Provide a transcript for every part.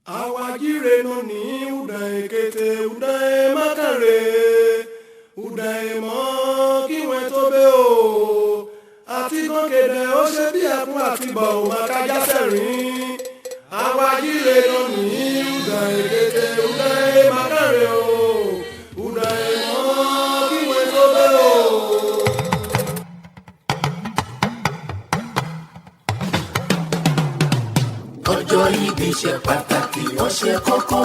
Awajire no ni udae kete udae makare udae mo kiwe tobe o àti gòkèdè ó ṣe bí ẹkún àti bọ̀ ò máa kájá sẹ́rìn. Awajire no ni udae kete udae makare o udae mo kiwe tobe o. Ọjọ́ ìbí ṣe pàtàkì ó ṣe kókó.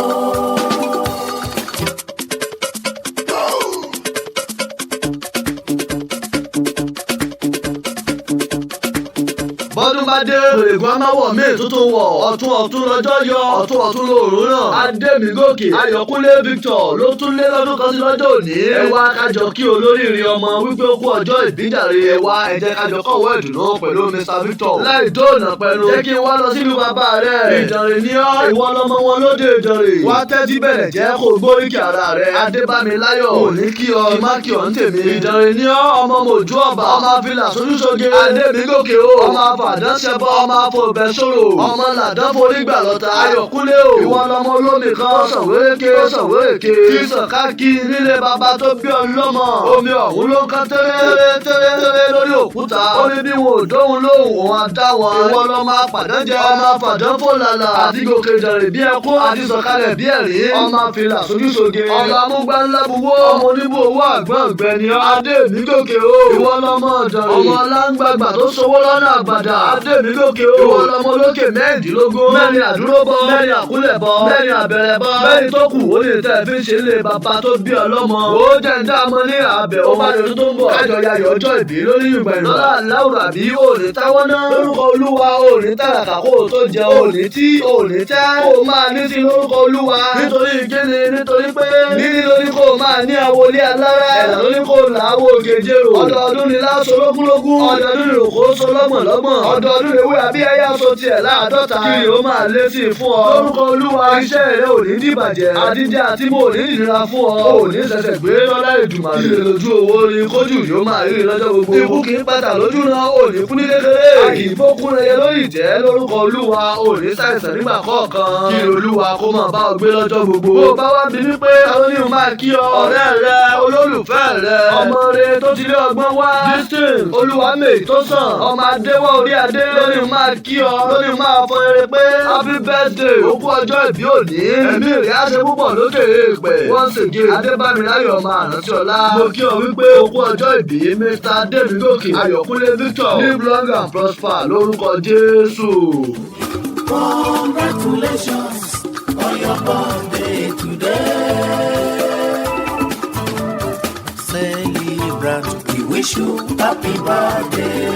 Bọ́dún bá dé òrègùn amáwọ̀ míì tuntun wọ̀ ọ̀tún lọ́jọ́ yọ ọ̀tún lóòrùn náà. Adémigòkè Ayọ̀kúnlé Victor ló tún lé lọ́dún kan sí lọ́jọ́ òní. Ẹ wá kájọ kí olóríire ọmọ wípé ó kú ọjọ́ ìbíjàre. Ẹ wá ẹ jẹ́ kájọ kọ̀wé ìdùnnú pẹ̀lú Mr Victor. Láì dóònà pẹ̀lú jẹ́ kí n wá lọ sílùú bàbá rẹ̀. Ìdànrè ni ọ́ ìwọ lọmọ wọn lóde Ìdànrè. Wá tẹ́tí bẹ̀rẹ̀ jẹ́ kó gbóríkì ara rẹ̀. Adébámiláyọ̀ ò ní kí ọ má kí ọ ń tèmi. Ìdànrè ni ọ́ ọmọ mòjú ọba ọmọ afilà sojúsoge. Adémigòkè o ọmọ àfàdán ṣẹbọ ọmọ afọbẹ sọ̀rọ̀ ọmọ làdán forí gbà lọ́ta. Ayọ̀kúnlé o ìwọ lọmọ olómi kan sọ̀wéréke tí sàn káàkiri nílé bàbá tó bí ọlọ́mọ. Omi ọ̀hún ló ń kán tẹ́rẹ́ lórí òkúta. Ó ní bí wọn ò dóhun lóhùn òun á dá wọn. Ìwọ lọmọ apàdán jẹ ọmọ afàdán fòlàlà àti gòkè Ìdànrè bí ẹkún àti sọ̀kalẹ̀ bí ẹ̀rín. Ọmọ àfilà sojúsoge ọmọ amúgbá ńlá buwó ọmọ oníbò owó àgbọ̀n ọ̀gbẹ́ni Adémigòkè o ìwọ lọmọ Ìdànrè ọmọ láǹgbàgbà tó sowó lọ́nà àgbàdà. Adémigòkè o ìwọ lọmọ olókè mẹ́rìndínlógún mẹ́rin àdúróbọ mẹ́rin àkúnlẹ̀bọ mẹ́rin àbẹ̀rẹ̀bọ mẹ́rin tó kù ó lè tẹ̀ fi ṣe lé bàbá tó bí ọlọ́mọ. Ó jẹ́ ń dá ọmọ ní àbẹ̀ ó bá lọ́dún tó ń bọ̀ kájọ yayọ̀ ọjọ́ ìbí lórí ìgbà ìlú. Lọ́lá láwùrà bí òní táwọn náà lórúkọ Olúwa òní tàràkà kó o tó jẹ òní tí òní tẹ́ kó o máa ní sí lórúkọ Olúwa. Nítorí kíni nítorí pé níní lórí kó o máa ní àwọlé alára ẹ̀dá lórí kó o là á wo gèjèrò. Ọdọọdún ni láṣọ lógúnlógún ọdọọdún ni òkó so lọ́gbọ̀nlọ́gbọ̀n ọdọọdún ewé abíyáyá so tiẹ̀ láàdọ́ta kiri ó máa lé sí i fún ọ. Lórúkọ Olúwa iṣẹ́ rẹ ò ní dìbàjẹ́ àdídé àti mo ò ní ìnira fún ọ. O ò ní ṣẹ̀ṣẹ̀ gbé lọ́lá Èdùmàrè. Ilé lójú owó ni kójú yóò máa rí lọ́jọ́ gbogbo. Ikú kì í pàtà lójú náà ò ní kú ní kékeré. A kì í fókun ẹyẹ lórí ìtẹ́ lórúkọ Olúwa ò ní ṣàìsàn nígbà kọ̀ọ̀kan. Kí Olúwa kó máa bá ọ gbé lọ́jọ́ gbogbo. Bó bá wá bí mi pé àwọn oníhùn máa kí ọ. Ọ̀rẹ́ rẹ olólùfẹ́ rẹ ọmọ rẹ tó ti lé ọgbọ́n wá. Distance Olúwamèyí tó sàn ọmọ adéwọ́ orí adé lónìí máa kí ọ lónìí máa fọ eré pé happy birthday ó kú ọjọ́ ìbí òní. Ẹ̀mí rẹ̀ á ṣe púpọ̀ lókè èèpẹ̀. Once again Adébámiláyọ̀ ọmọ àrántí ọlá. Mo kí ọ wípé ó kú ọjọ́ ìbí Mr Adémigòkè Ayọ̀kúnlé Victor live long and prosper lórúkọ Jésù. Congratulations on your birthday today. Celebrant, we wish you happy birthday.